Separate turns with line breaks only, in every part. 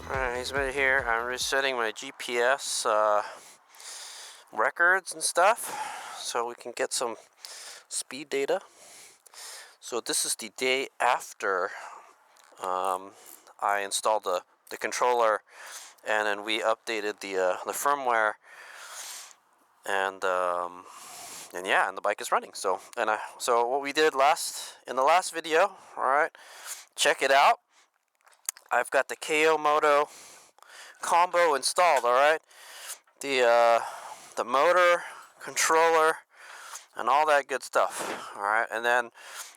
Alright, he's right here. I'm resetting my GPS records and stuff so we can get some speed data. So this is the day after I installed the controller, and then we updated the firmware, and yeah, and the bike is running. So what we did in the last video, all right, check it out. I've got the KO Moto combo installed, all right. The motor, controller, and all that good stuff, all right. And then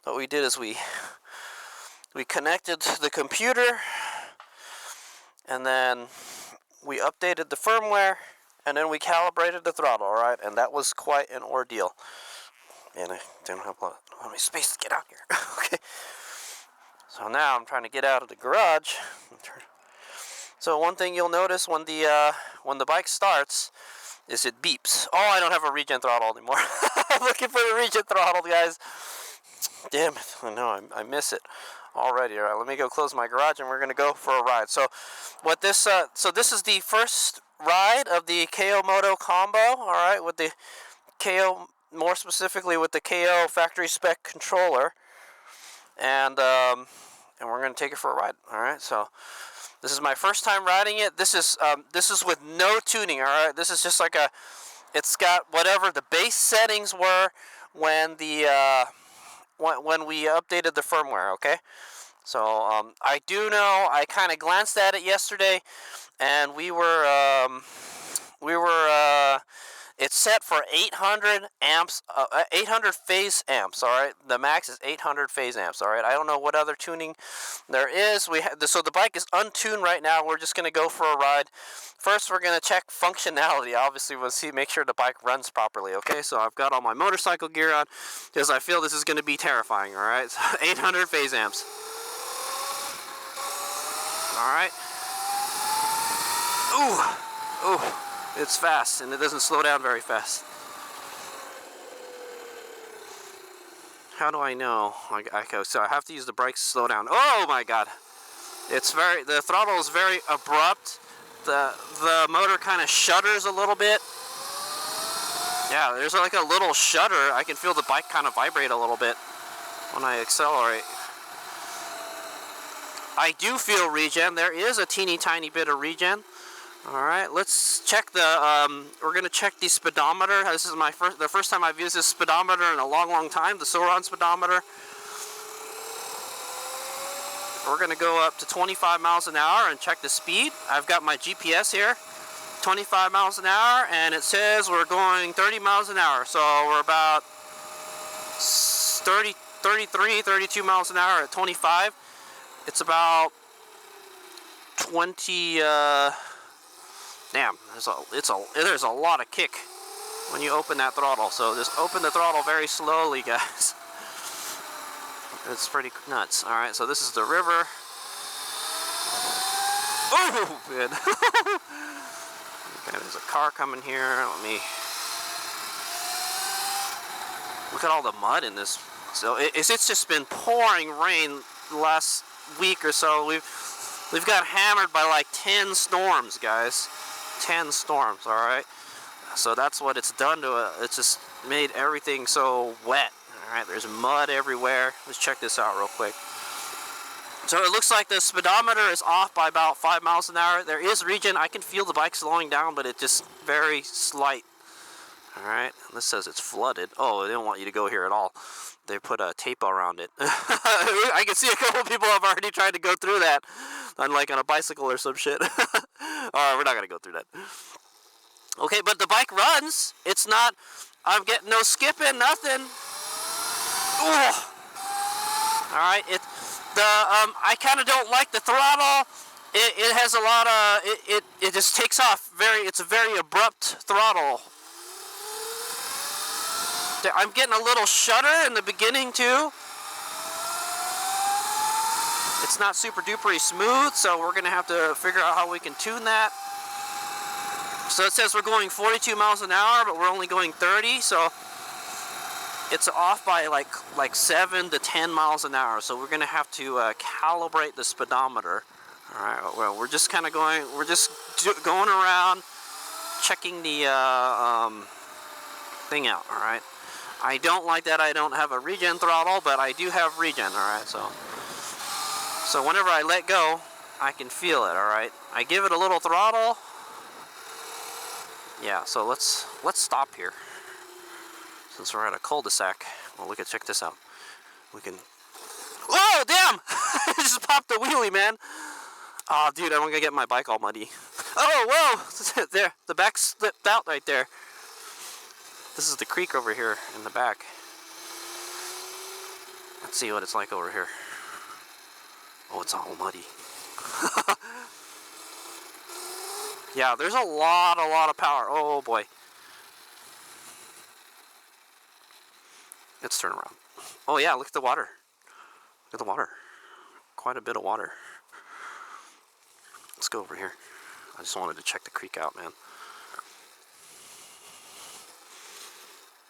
what we did is we connected the computer, and then we updated the firmware, and then we calibrated the throttle, all right. And that was quite an ordeal, and I don't have a lot of space to get out here. Okay. So now I'm trying to get out of the garage. So one thing you'll notice when the bike starts is it beeps. Oh, I don't have a regen throttle anymore. I'm looking for the regen throttle, guys. Damn it! I know I miss it already. All right, let me go close my garage, and we're gonna go for a ride. So this is the first ride of the KO Moto combo. All right, with the KO, more specifically with the KO Factory Spec controller, and we're gonna take it for a ride. All right, so this is my first time riding it. This is with no tuning. All right, this is just like it's got whatever the base settings were when when we updated the firmware. Okay, so I do know, I kind of glanced at it yesterday, and we were it's set for 800 amps, 800 phase amps. All right, the max is 800 phase amps. All right, I don't know what other tuning there is. So the bike is untuned right now. We're just gonna go for a ride. First, we're gonna check functionality. Obviously, we'll make sure the bike runs properly. Okay, so I've got all my motorcycle gear on because I feel this is gonna be terrifying. All right, so 800 phase amps. All right. Ooh. It's fast, and it doesn't slow down very fast. How do I know? So I have to use the brakes to slow down. Oh my God! The throttle is very abrupt. The motor kind of shudders a little bit. Yeah, there's like a little shudder. I can feel the bike kind of vibrate a little bit when I accelerate. I do feel regen. There is a teeny tiny bit of regen. All right, let's check we're gonna check the speedometer. This is the first time I've used this speedometer in a long time, the Sauron speedometer. We're gonna go up to 25 miles an hour and check the speed. I've got my GPS here, 25 miles an hour, and it says we're going 30 miles an hour. So we're about 32 miles an hour at 25. It's about 20, damn, there's a lot of kick when you open that throttle. So just open the throttle very slowly, guys. It's pretty nuts. All right, so this is the river. Oh, man. Okay, there's a car coming here. Let me look at all the mud in this. So it's just been pouring rain the last week or so. We've got hammered by like 10 storms, guys. 10 storms, all right? So that's what it's done to it. It's just made everything so wet. All right, there's mud everywhere. Let's check this out real quick. So it looks like the speedometer is off by about 5 miles an hour. There is regen. I can feel the bike slowing down, but it's just very slight. All right, this says it's flooded. Oh, they don't want you to go here at all. They put a tape around it. I can see a couple people have already tried to go through that, on a bicycle or some shit. Alright, we're not gonna go through that. Okay, but the bike runs. It's not. I'm getting no skipping, nothing. Ooh. All right, I kind of don't like the throttle. It has a lot of. It just takes off It's a very abrupt throttle. I'm getting a little shudder in the beginning too. It's not super dupery smooth, so we're gonna have to figure out how we can tune that. So it says we're going 42 miles an hour, but we're only going 30, so it's off by like 7 to 10 miles an hour. So we're gonna have to calibrate the speedometer. All All right, well, we're just kind of going around checking the thing out. All right, I don't like that I don't have a regen throttle, but I do have regen. All right, so whenever I let go, I can feel it. All right, I give it a little throttle. Yeah, so let's stop here since we're at a cul-de-sac. Well, check this out. We can. Whoa, damn! I just popped the wheelie, man. Oh, dude, I'm gonna get my bike all muddy. Oh, whoa! There, the back slipped out right there. This is the creek over here in the back. Let's see what it's like over here. Oh, it's all muddy. Yeah, there's a lot of power. Oh boy. Let's turn around. Oh yeah, look at the water. Look at the water. Quite a bit of water. Let's go over here. I just wanted to check the creek out, man.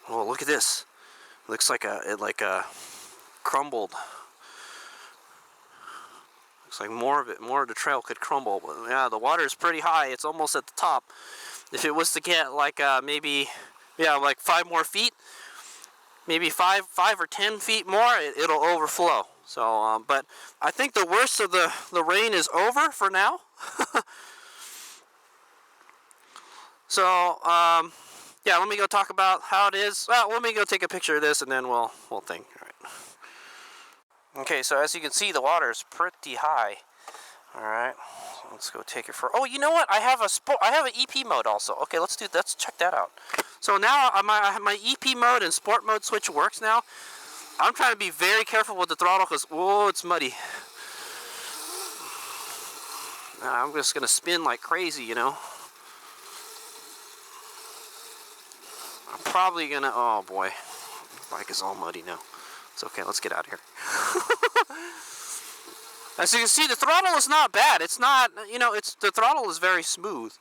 Oh, look at this. It looks like a crumbled. Looks like more of the trail could crumble. But yeah, the water is pretty high. It's almost at the top. If it was to get like maybe, yeah, like 5 more feet, maybe 5 or 10 feet more, it'll overflow. So, but I think the worst of the rain is over for now. So, yeah, let me go talk about how it is. Well, let me go take a picture of this and then we'll think. All right. Okay, so as you can see, the water is pretty high. All right, so let's go take it for. Oh, you know what? I have an EP mode also. Okay, let's check that out. So now my EP mode and sport mode switch works now. I'm trying to be very careful with the throttle because whoa, it's muddy. I'm just gonna spin like crazy, you know. I'm probably gonna. Oh boy, the bike is all muddy now. It's okay. Let's get out of here. As you can see, the throttle is not bad. It's not, you know, the throttle is very smooth.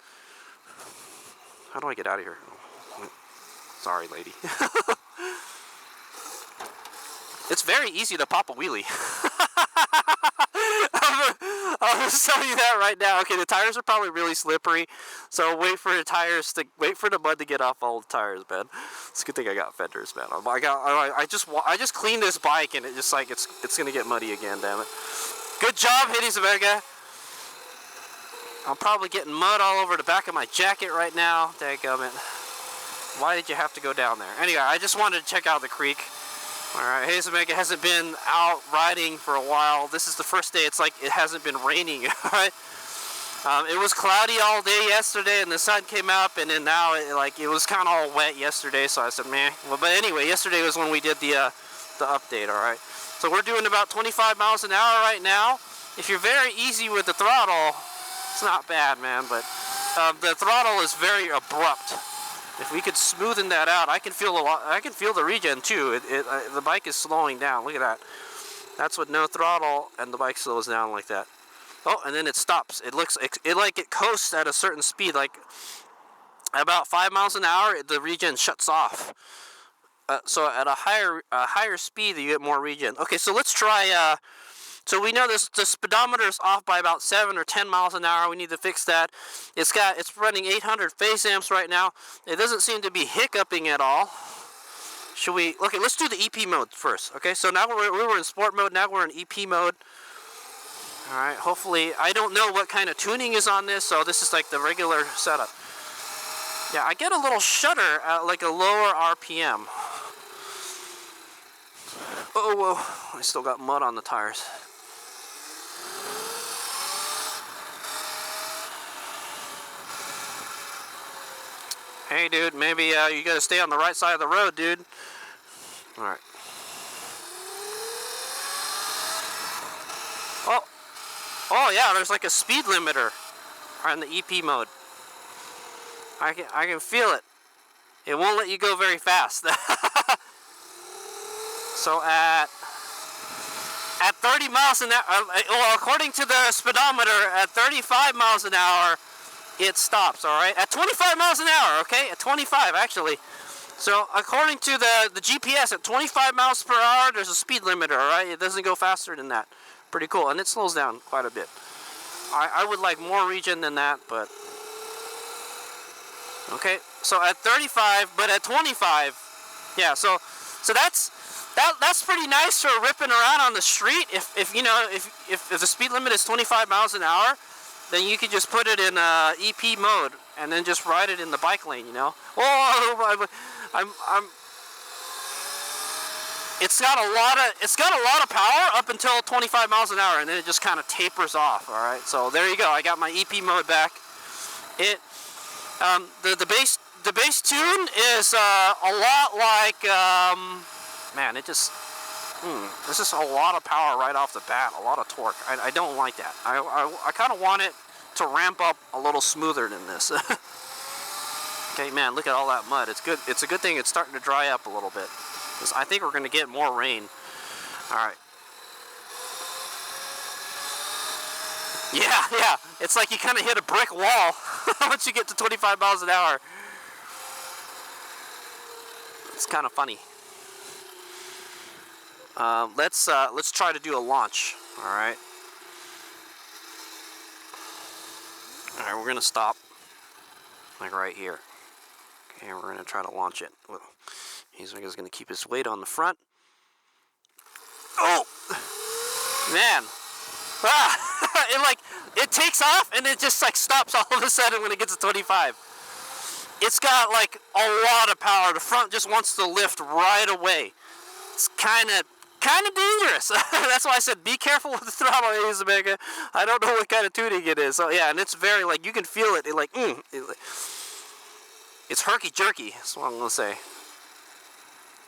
How do I get out of here? Sorry, lady. It's very easy to pop a wheelie. I'll just tell you that right now. Okay, the tires are probably really slippery, so wait for the mud to get off all the tires, man. It's a good thing I got fenders, man. I just cleaned this bike, and it's gonna get muddy again. Damn it. Good job, Hades Omega. I'm probably getting mud all over the back of my jacket right now. Dadgummit. Why did you have to go down there? Anyway, I just wanted to check out the creek. Alright, Hades Omega hasn't been out riding for a while. This is the first day it's like it hasn't been raining, alright? It was cloudy all day yesterday and the sun came up, and then now it was kind of all wet yesterday, so I said, meh. Well, but anyway, yesterday was when we did the update, alright? So we're doing about 25 miles an hour right now. If you're very easy with the throttle, it's not bad, man, but the throttle is very abrupt. If we could smoothen that out, I can feel the regen too. The bike is slowing down. Look at that. That's with no throttle, and the bike slows down like that. Oh, and then it stops. It looks like it coasts at a certain speed, like about 5 miles an hour. The regen shuts off. So at a higher speed, you get more regen. Okay, so let's try. So we know the speedometer is off by about 7 or 10 miles an hour. We need to fix that. It's running 800 phase amps right now. It doesn't seem to be hiccuping at all. Should we? Okay, let's do the EP mode first. Okay, so now we were in sport mode. Now we're in EP mode. All right. Hopefully, I don't know what kind of tuning is on this, so this is like the regular setup. Yeah, I get a little shudder at like a lower RPM. Oh, whoa! I still got mud on the tires. Hey, dude, maybe you gotta stay on the right side of the road, dude. Alright. Oh, yeah, there's like a speed limiter on the EP mode. I can feel it. It won't let you go very fast. So at 30 miles an hour, well, according to the speedometer, at 35 miles an hour, it stops, all right? At 25 miles an hour, okay? At 25, actually. So, according to the GPS, at 25 miles per hour, there's a speed limiter, all right? It doesn't go faster than that. Pretty cool, and it slows down quite a bit. I would like more regen than that, but okay. So at 35, but at 25, yeah. So that's pretty nice for ripping around on the street. If you know if the speed limit is 25 miles an hour, then you could just put it in EP mode and then just ride it in the bike lane. You know. Oh, It's got a lot of power up until 25 miles an hour, and then it just kind of tapers off. All right, so there you go. I got my EP mode back. It the base tune is a lot like man. It just this is a lot of power right off the bat. A lot of torque. I don't like that. I kind of want it to ramp up a little smoother than this. Okay, man, look at all that mud. It's good. It's a good thing it's starting to dry up a little bit. I think we're going to get more rain. All right. Yeah. It's like you kind of hit a brick wall once you get to 25 miles an hour. It's kind of funny. Let's try to do a launch. All right. All right, we're going to stop like right here. Okay, we're going to try to launch it. He's going to keep his weight on the front. Oh! Man. It takes off and it just like stops all of a sudden when it gets to 25. It's got like a lot of power. The front just wants to lift right away. It's kind of dangerous. That's why I said be careful with the throttle, ladies and gentlemen. I don't know what kind of tuning it is. So yeah, and it's very like you can feel it. It's herky-jerky. That's what I'm going to say.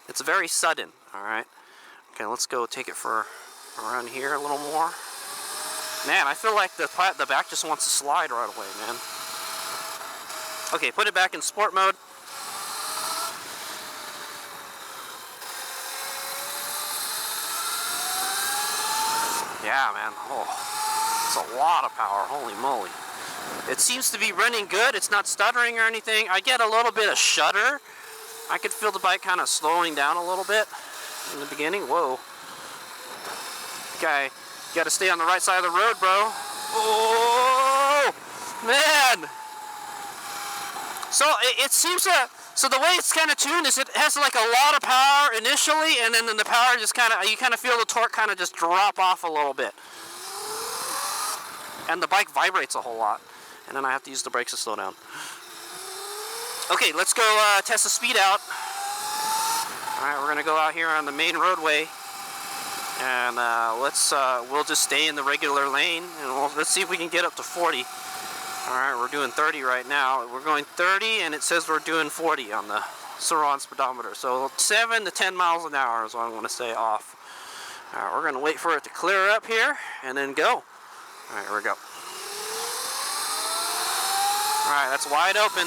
It's very sudden, all right? Okay, let's go take it for around here a little more. Man, I feel like the back just wants to slide right away, man. Okay, put it back in sport mode. Yeah, man. Oh, it's a lot of power. Holy moly. It seems to be running good. It's not stuttering or anything. I get a little bit of shudder. I could feel the bike kind of slowing down a little bit in the beginning. Whoa. Okay, you got to stay on the right side of the road, bro. Oh, man. So it seems to, so the way it's kind of tuned is it has like a lot of power initially, and then the power just kind of, you kind of feel the torque kind of just drop off a little bit. And the bike vibrates a whole lot. And then I have to use the brakes to slow down. Okay, let's go test the speed out. Alright, we're going to go out here on the main roadway. And we'll just stay in the regular lane. And let's see if we can get up to 40. Alright, we're doing 30 right now. We're going 30 and it says we're doing 40 on the Surron speedometer. So 7 to 10 miles an hour is what I'm going to say off. Alright, we're going to wait for it to clear up here and then go. Alright, here we go. Alright, that's wide open.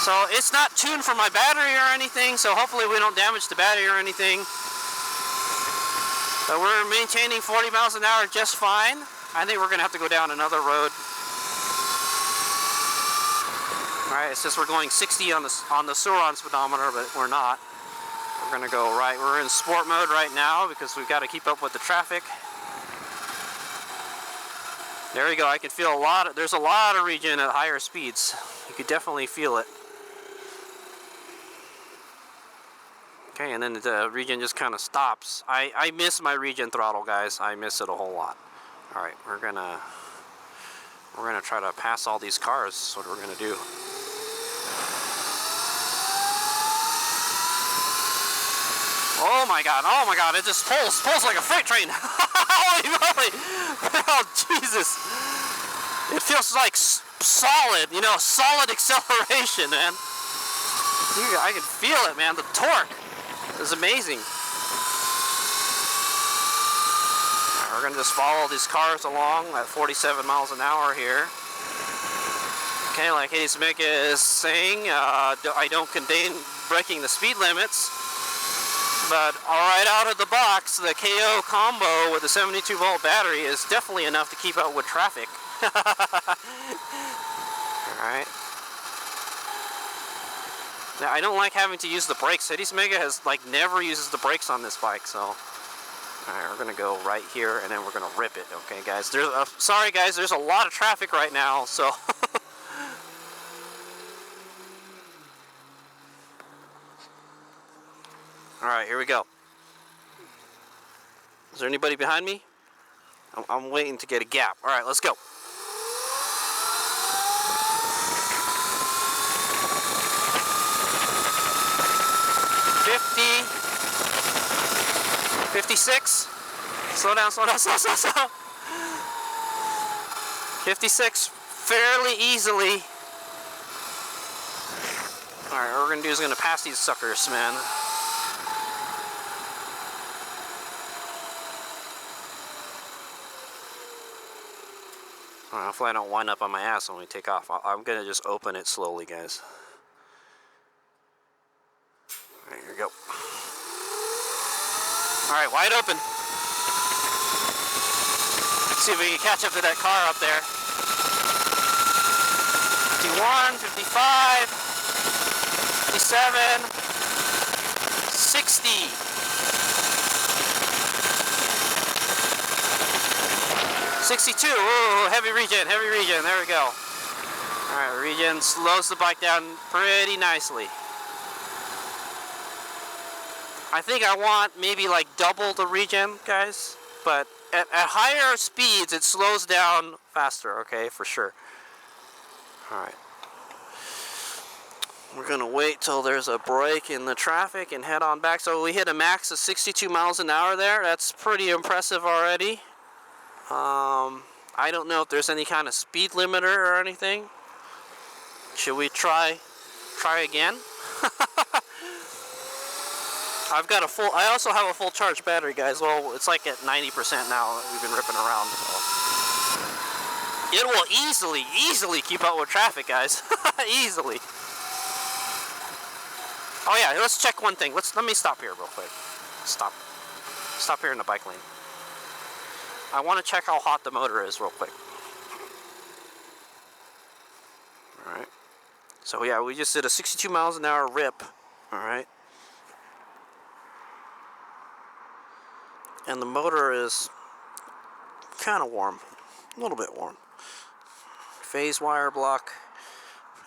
So it's not tuned for my battery or anything, so hopefully we don't damage the battery or anything. But we're maintaining 40 miles an hour just fine. I think we're going to have to go down another road. Alright, it says we're going 60 on the Surron speedometer, but we're not. We're going to go right. We're in sport mode right now because we've got to keep up with the traffic. There you go. I can feel there's a lot of regen at higher speeds. You could definitely feel it. Okay, and then the regen just kind of stops. I miss my regen throttle, guys. I miss it a whole lot. All right, we're gonna try to pass all these cars. That's what we're gonna do. Oh my God! It just pulls like a freight train. Holy moly! Oh Jesus! It feels like solid, solid acceleration, man. I can feel it, man. The torque is amazing. Right, we're gonna just follow these cars along at 47 miles an hour here. Okay, like Hayes Mega is saying, I don't condone breaking the speed limits. But right out of the box, the KO combo with the 72 volt battery is definitely enough to keep up with traffic. Alright. Now, I don't like having to use the brakes. Hayes Mega has never uses the brakes on this bike, so Alright, we're gonna go right here and then we're gonna rip it, okay guys? Sorry guys, there's a lot of traffic right now, so. Alright, here we go. Is there anybody behind me? I'm waiting to get a gap. Alright, let's go. $50, $56. Slow down, slow down, slow, slow, slow. 56 fairly easily. Alright, what we're gonna do is gonna pass these suckers, man. Alright, hopefully I don't wind up on my ass when we take off. I'm gonna just open it slowly, guys. Alright, here we go. Alright, wide open. Let's see if we can catch up to that car up there. 51, 55, 57, 60. 62. Ooh, heavy regen, heavy regen. There we go. Alright, regen slows the bike down pretty nicely. I think I want maybe like double the regen, guys. But at higher speeds, it slows down faster, okay, for sure. Alright. We're going to wait till there's a break in the traffic and head on back. So we hit a max of 62 miles an hour there. That's pretty impressive already. I don't know if there's any kind of speed limiter or anything. Should we try again? I also have a full charge battery, guys. Well, it's like at 90% now that we've been ripping around. So. It will easily keep up with traffic, guys. Easily. Oh yeah, let's check one thing. Let me stop here real quick. Stop here in the bike lane. I want to check how hot the motor is real quick. Alright. So yeah, we just did a 62 miles an hour rip. Alright. And the motor is kind of warm. A little bit warm. Phase wire block.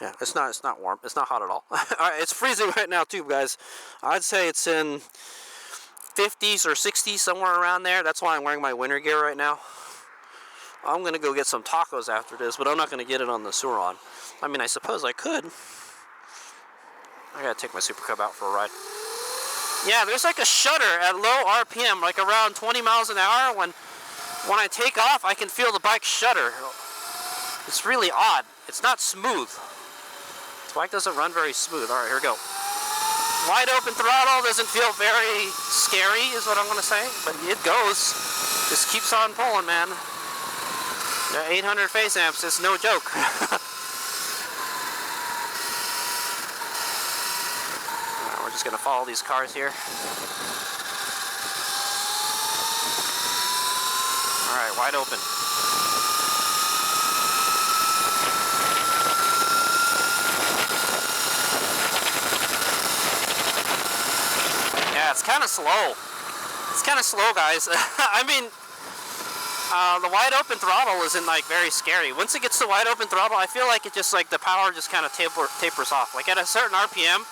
Yeah, it's not warm. It's not hot at all. Alright, it's freezing right now too, guys. I'd say it's in 50s or 60s, somewhere around there. That's why I'm wearing my winter gear right now. I'm gonna go get some tacos after this, but I'm not gonna get it on the Suron. I mean, I suppose I could. I gotta take my Super Cub out for a ride. Yeah, there's like a shudder at low RPM, like around 20 miles an hour. When I take off, I can feel the bike shudder. It's really odd. It's not smooth. This bike doesn't run very smooth. Alright, here we go. Wide open throttle doesn't feel very scary, is what I'm going to say, but it goes. Just keeps on pulling, man. The 800 phase amps is no joke. Right, we're just going to follow these cars here. Alright, wide open. Yeah, it's kind of slow. It's kind of slow, guys. I mean, the wide open throttle isn't like very scary. Once it gets to wide open throttle, I feel like it just like the power just kind of tapers off. Like at a certain RPM,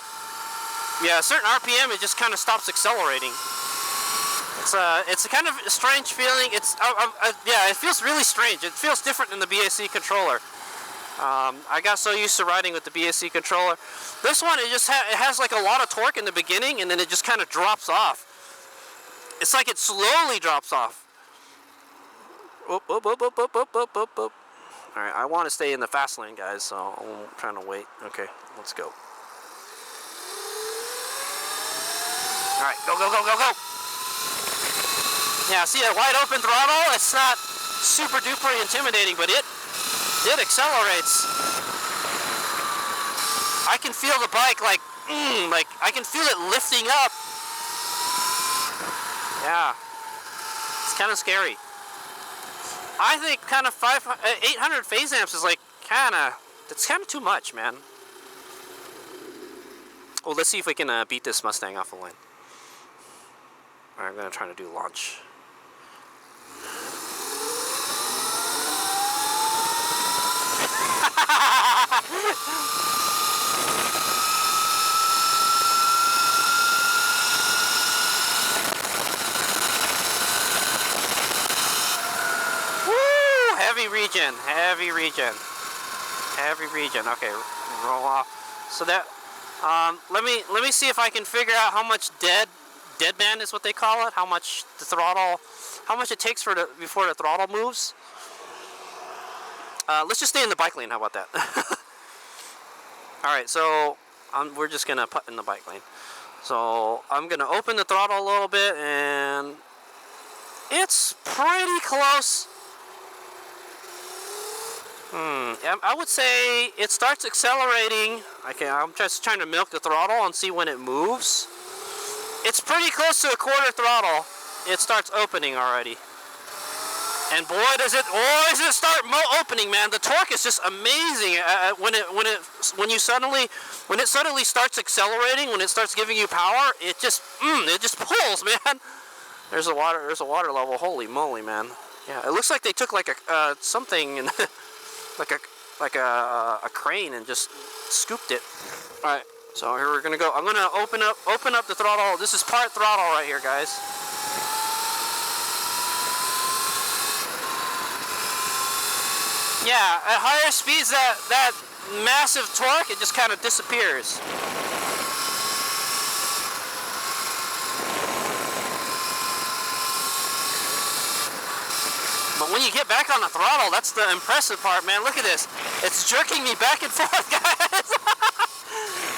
yeah, a certain RPM, it just kind of stops accelerating. It's a kind of strange feeling. Yeah, it feels really strange. It feels different than the BAC controller. I got so used to riding with the BAC controller. This one, it has like a lot of torque in the beginning, and then it just kind of drops off. It's like it slowly drops off. Oop, oop, oop, oop, oop, oop, oop, oop. Alright, I want to stay in the fast lane, guys, so I'm trying to wait. Okay, let's go. Alright, go, go, go, go, go! Yeah, see that wide open throttle? It's not super duper intimidating, but it accelerates. I can feel the bike like I can feel it lifting up. Yeah, it's kind of scary. I think kind of 800 phase amps is like it's kind of too much, man. Well, let's see if we can beat this Mustang off the line. Alright, I'm gonna try to do launch. Woo! Heavy regen, heavy regen, heavy regen. Okay, roll off. So that, let me see if I can figure out how much deadband is what they call it. How much the throttle, how much it takes before the throttle moves. Let's just stay in the bike lane. How about that? All right, so we're just gonna put in the bike lane. So I'm gonna open the throttle a little bit, and it's pretty close. I would say it starts accelerating. Okay, I'm just trying to milk the throttle and see when it moves. It's pretty close to a quarter throttle. It starts opening already. And boy, does it start opening, man. The torque is just amazing. When it suddenly starts accelerating, when it starts giving you power, it just pulls, man. There's a water level. Holy moly, man. Yeah, it looks like they took like a something and like a crane and just scooped it. All right, so here we're gonna go. I'm gonna open up the throttle. This is part throttle right here, guys. Yeah, at higher speeds, that massive torque, it just kind of disappears. But when you get back on the throttle, that's the impressive part, man. Look at this. It's jerking me back and forth, guys.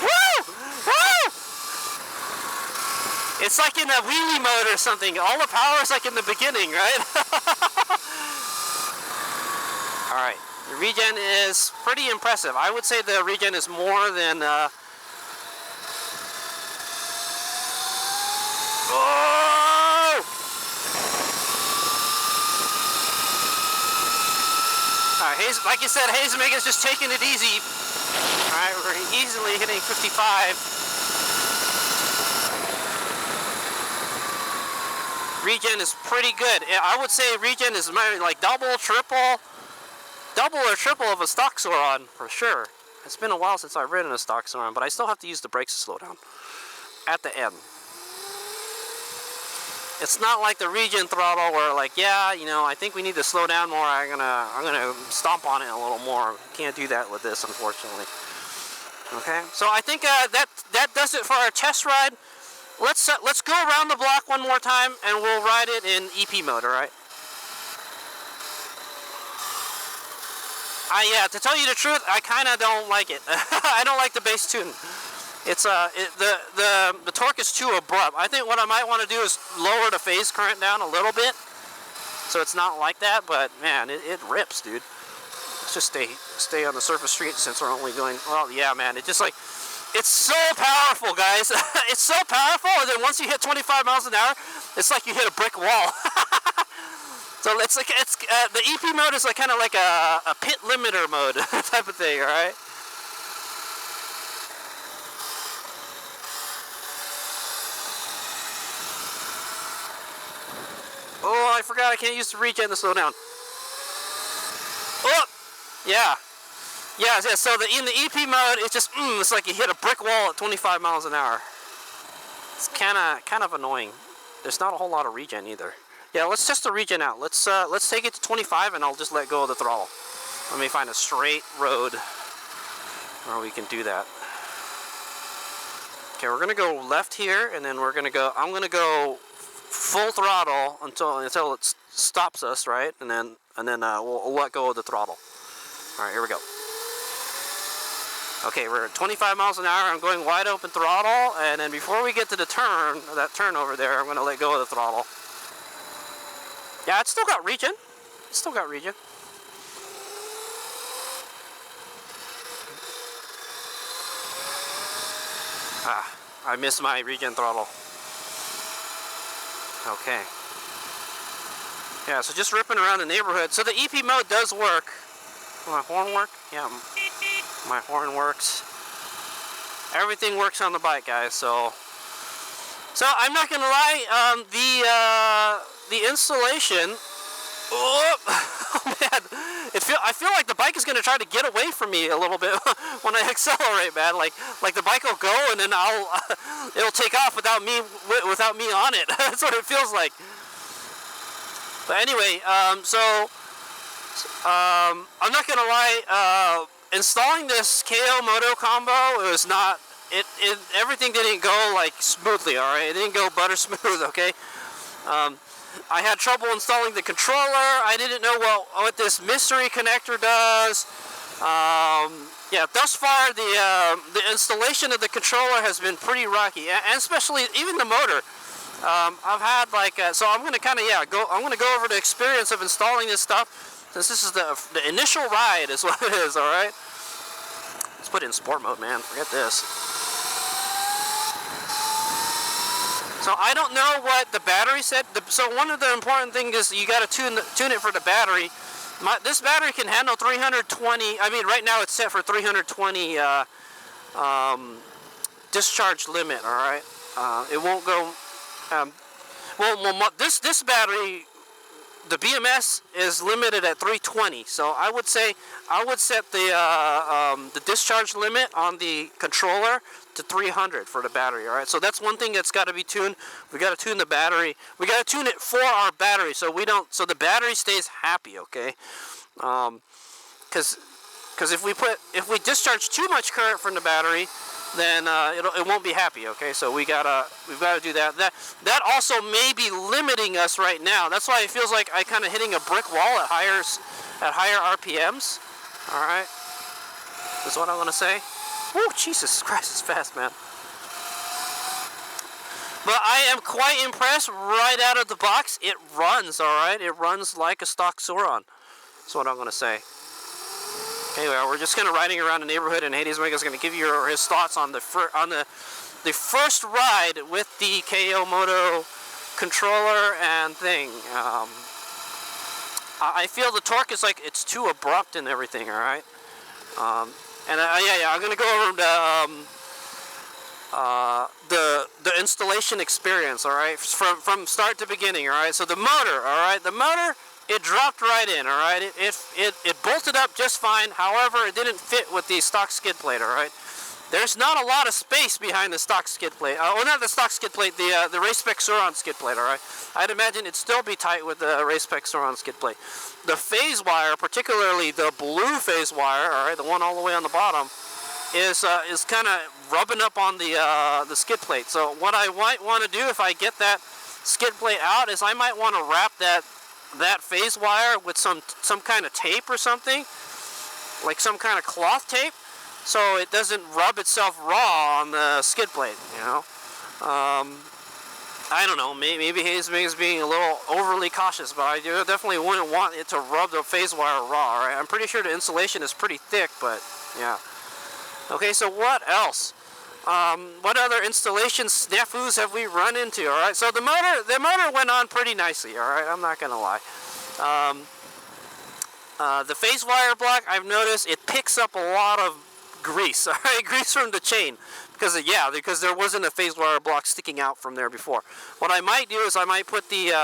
Woo! Woo! It's like in a wheelie mode or something. All the power is like in the beginning, right? All right. The regen is pretty impressive. I would say the regen is more than... Oh! All right, like you said, Hazemega's just taking it easy. All right, we're easily hitting 55. Regen is pretty good. I would say regen is like double or triple of a stock Sauron for sure. It's been a while since I've ridden a stock Sauron, but I still have to use the brakes to slow down at the end. It's not like the regen throttle where, like, yeah, you know, I think we need to slow down more. I'm gonna stomp on it a little more. Can't do that with this, unfortunately. Okay, so I think that does it for our test ride. Let's go around the block one more time, and we'll ride it in EP mode. All right. Yeah, to tell you the truth, I kind of don't like it. I don't like the bass tune. It's the torque is too abrupt. I think what I might want to do is lower the phase current down a little bit, so it's not like that. But man, it rips, dude. Let's just stay on the surface street since we're only going. Well, yeah, man. It just like it's so powerful, guys. It's so powerful, and then once you hit 25 miles an hour, it's like you hit a brick wall. So it's like the EP mode is like kind of like a pit limiter mode type of thing, all right? Oh, I forgot I can't use the regen to slow down. Oh, yeah. Yeah, so in the EP mode, it's just, it's like you hit a brick wall at 25 miles an hour. It's kind of annoying. There's not a whole lot of regen either. Yeah, let's test the regen out. Let's take it to 25 and I'll just let go of the throttle. Let me find a straight road where we can do that. Okay, we're gonna go left here, and then I'm gonna go full throttle until it stops us, right? And then we'll let go of the throttle. All right, here we go. Okay, we're at 25 miles an hour. I'm going wide open throttle, and then before we get to the turn, that turn over there, I'm gonna let go of the throttle. Yeah, it's still got regen. It's still got regen. I missed my regen throttle. Okay. Yeah, so just ripping around the neighborhood. So the EP mode does work. Will my horn work? Yeah, my horn works. Everything works on the bike, guys. So I'm not gonna lie. The installation. Oh man, I feel like the bike is going to try to get away from me a little bit when I accelerate, man. Like the bike will go and then it'll take off without me on it. That's what it feels like. But anyway, I'm not going to lie, installing this KO Moto combo, it was not, everything didn't go like smoothly, alright? It didn't go butter smooth, okay? I had trouble installing the controller. I didn't know what this mystery connector does. Yeah, thus far the installation of the controller has been pretty rocky, and especially even the motor. I've had like so I'm gonna kind of I'm gonna go over the experience of installing this stuff, since this is the initial ride is what it is. All right, let's put it in sport mode, man. Forget this. So I don't know what the battery said. So one of the important things is you got to tune it for the battery. This battery can handle 320. I mean, right now it's set for 320 discharge limit. All right, it won't go. This battery, the BMS is limited at 320. So I would say I would set the discharge limit on the controller to 300 for the battery. All right, so that's one thing that's got to be tuned. We got to tune the battery. We got to tune it for our battery, so the battery stays happy. Okay, because if we discharge too much current from the battery, then it won't be happy. Okay, so we've got to do that. That also may be limiting us right now. That's why it feels like I kind of hitting a brick wall at higher RPMs. All right, that's what I want to say. Oh, Jesus Christ, it's fast, man. But I am quite impressed right out of the box. It runs, all right? It runs like a stock Sauron. That's what I'm going to say. Anyway, we're just kind of riding around the neighborhood, and Hades Omega is going to give you his thoughts on the first ride with the KO Moto controller and thing. I feel the torque is like it's too abrupt and everything, all right? And I'm gonna go over the installation experience, all right, from start to beginning, all right. So the motor, all right, it dropped right in, all right. It bolted up just fine. However, it didn't fit with the stock skid plate, all right. There's not a lot of space behind the stock skid plate. Not the stock skid plate, the Race Spec Sauron skid plate, all right. I'd imagine it'd still be tight with the Race Spec Sauron skid plate. The phase wire, particularly the blue phase wire, all right, the one all the way on the bottom, is kind of rubbing up on the skid plate. So what I might want to do if I get that skid plate out is I might want to wrap that phase wire with some kind of tape or something, like some kind of cloth tape, so it doesn't rub itself raw on the skid plate, you know. I don't know, maybe Hayes is being a little overly cautious, but I definitely wouldn't want it to rub the phase wire raw, right? I'm pretty sure the insulation is pretty thick, but yeah. Okay, so what else? What other installation snafus have we run into, all right? So the motor went on pretty nicely, all right? I'm not going to lie. The phase wire block, I've noticed it picks up a lot of grease, all right? Grease from the chain. Because there wasn't a phase wire block sticking out from there before. What I might do is I might put the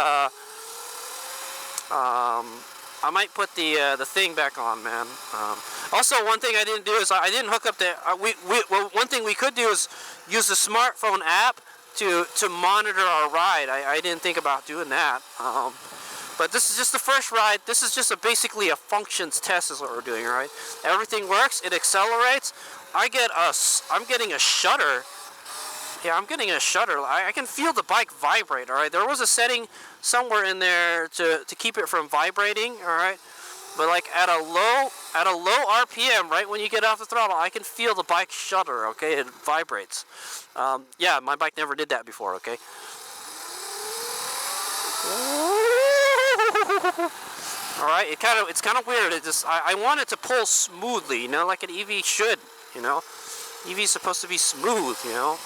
thing back on, man. Also, one thing I didn't do is I didn't hook up the. One thing we could do is use the smartphone app to monitor our ride. I didn't think about doing that. But this is just the first ride. This is just basically a functions test is what we're doing, right? Everything works. It accelerates. I'm getting a shudder. Yeah, I'm getting a shudder. I can feel the bike vibrate, all right? There was a setting somewhere in there to keep it from vibrating, all right? But like at a low RPM, right when you get off the throttle, I can feel the bike shudder, okay? It vibrates. Yeah, my bike never did that before, okay? All right, it's kind of weird. I want it to pull smoothly, you know, like an EV should, you know. EV's supposed to be smooth, you know.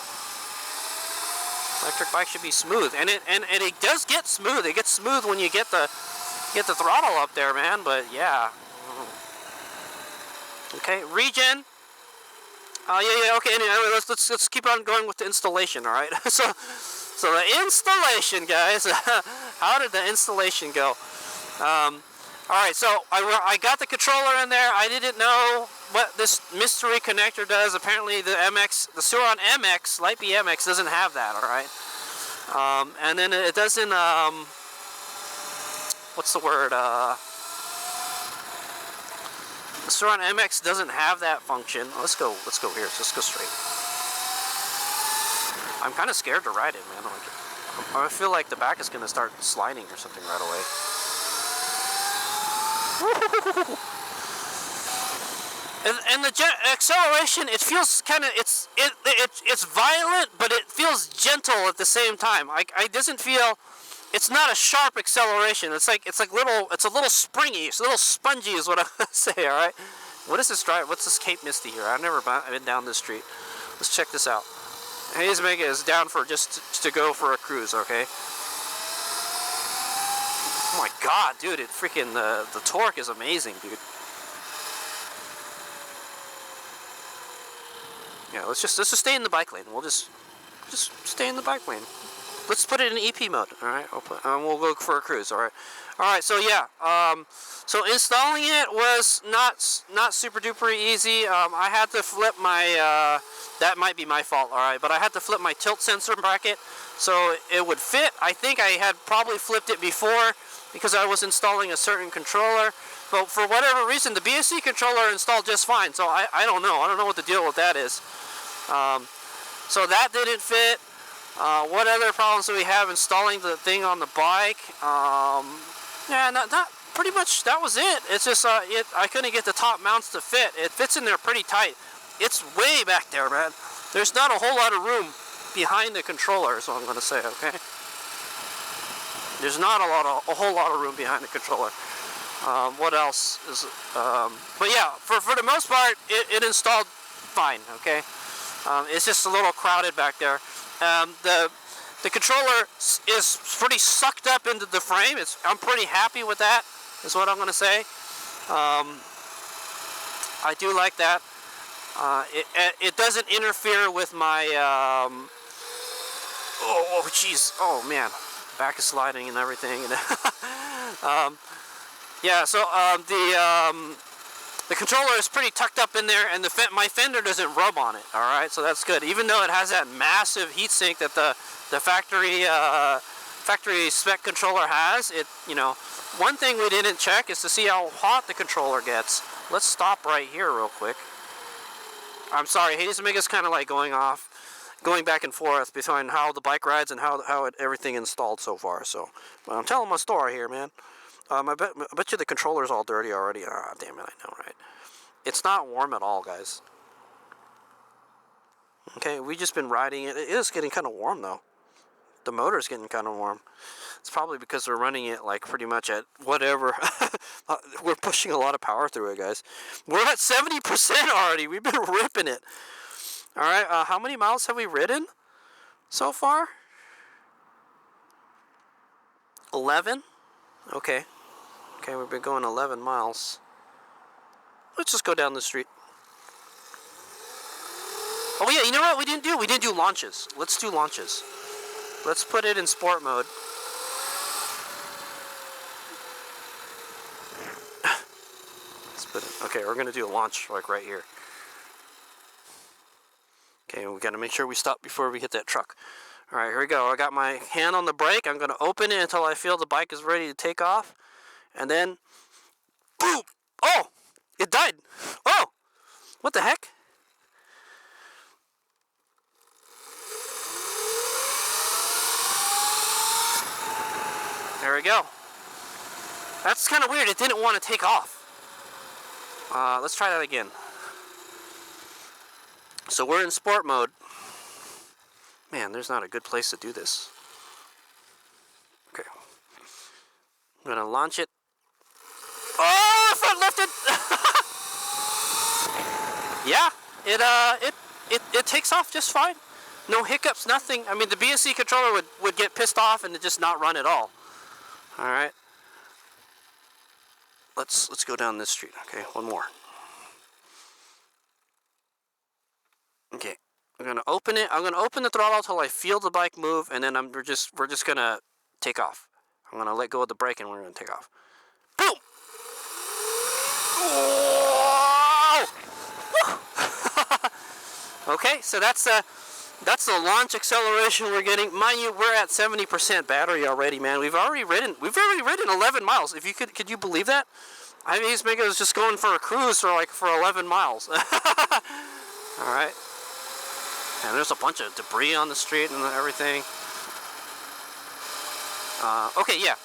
Electric bike should be smooth, and it does get smooth. It gets smooth when you get the throttle up there, man. But yeah. Okay, regen. Yeah. Okay. Anyway, let's keep on going with the installation. All right. So the installation, guys. How did the installation go? Alright, so I got the controller in there. I didn't know what this mystery connector does. Apparently the Suron MX, Light B MX, doesn't have that, alright? And then it doesn't, what's the word, the Suron MX doesn't have that function. Let's go here, let's go straight. I'm kind of scared to ride it, man. I feel like the back is going to start sliding or something right away. And the acceleration, it feels kind of, it's violent, but it feels gentle at the same time. I doesn't feel, it's not a sharp acceleration. It's a little springy, it's a little spongy is what I say, all right? What is this drive? What's this Cape Misty here? I've never been down this street. Let's check this out. Hayes Mega is down for just to go for a cruise, okay? Oh my god, dude, it freaking, the torque is amazing, dude. Yeah, let's just stay in the bike lane. We'll just stay in the bike lane. Let's put it in EP mode, all right? We'll go for a cruise, all right? All right, so yeah, so installing it was not super duper easy. I had to flip my, that might be my fault, all right, but I had to flip my tilt sensor bracket so it would fit. I think I had probably flipped it before because I was installing a certain controller, but for whatever reason, the BSC controller installed just fine, so I don't know. I don't know what the deal with that is. So that didn't fit. What other problems do we have installing the thing on the bike? Yeah, not pretty much. That was it. It's just I couldn't get the top mounts to fit. It fits in there pretty tight. It's way back there, man. There's not a whole lot of room behind the controller, is what I'm going to say. Okay. There's not a whole lot of room behind the controller. What else is? But yeah, for the most part, it installed fine. Okay. It's just a little crowded back there. The controller is pretty sucked up into the frame. I'm pretty happy with that, is what I'm going to say. I do like that. It doesn't interfere with my, oh jeez, oh man, back is sliding and everything. Yeah, so the controller is pretty tucked up in there, and my fender doesn't rub on it. All right, so that's good. Even though it has that massive heatsink that the factory spec controller has, one thing we didn't check is to see how hot the controller gets. Let's stop right here real quick. I'm sorry, Hades Omega's kind of like going back and forth between how the bike rides and how everything installed so far. So, but I'm telling my story here, man. I bet you the controller's all dirty already. Ah, damn it, I know, right? It's not warm at all, guys. Okay, we've just been riding it. It is getting kind of warm, though. The motor's getting kind of warm. It's probably because we're running it, like, pretty much at whatever. We're pushing a lot of power through it, guys. We're at 70% already. We've been ripping it. All right, how many miles have we ridden so far? 11? Okay. Okay, we've been going 11 miles. Let's just go down the street. Oh yeah, you know what we didn't do? We didn't do launches. Let's do launches. Let's put it in sport mode. Let's put it, okay, we're gonna do a launch like right here. Okay, we gotta make sure we stop before we hit that truck. All right, here we go. I got my hand on the brake. I'm gonna open it until I feel the bike is ready to take off. And then, boom! Oh! It died! Oh! What the heck? There we go. That's kind of weird. It didn't want to take off. Let's try that again. So we're in sport mode. Man, there's not a good place to do this. Okay. I'm gonna launch it. Oh, front lifted! Yeah, it takes off just fine. No hiccups, nothing. I mean, the BSC controller would get pissed off and just not run at all. All right. Let's go down this street. Okay, one more. Okay, I'm gonna open it. I'm gonna open the throttle until I feel the bike move, and then we're just gonna take off. I'm gonna let go of the brake and we're gonna take off. Boom! Okay, so that's the launch acceleration we're getting. Mind you, we're at 70% battery already, man. We've already ridden 11 miles. If you could you believe that? I mean, Megan was just going for a cruise for 11 miles. All right. And there's a bunch of debris on the street and everything. Okay, yeah.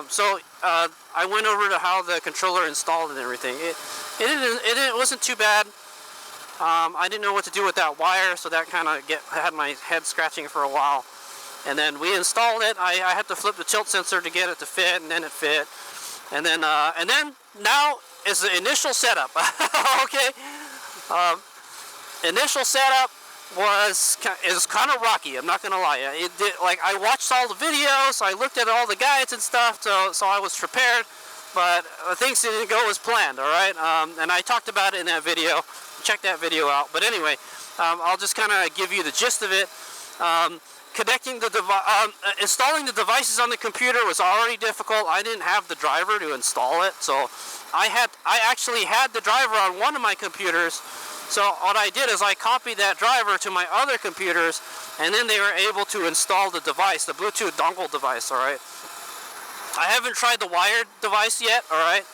So I went over to how the controller installed and everything. It wasn't too bad. I didn't know what to do with that wire, so that kind of had my head scratching for a while. And then we installed it. I had to flip the tilt sensor to get it to fit, and then it fit. And then now is the initial setup. Okay. Initial setup is kind of rocky. I'm not gonna lie. I watched all the videos. I looked at all the guides and stuff, so I was prepared. But things didn't go as planned. All right. And I talked about it in that video. Check that video out. But anyway, I'll just kind of give you the gist of it. Installing the devices on the computer was already difficult. I didn't have the driver to install it, so I actually had the driver on one of my computers. So what I did is I copied that driver to my other computers, and then they were able to install the device, the Bluetooth dongle device. All right. I haven't tried the wired device yet. All right.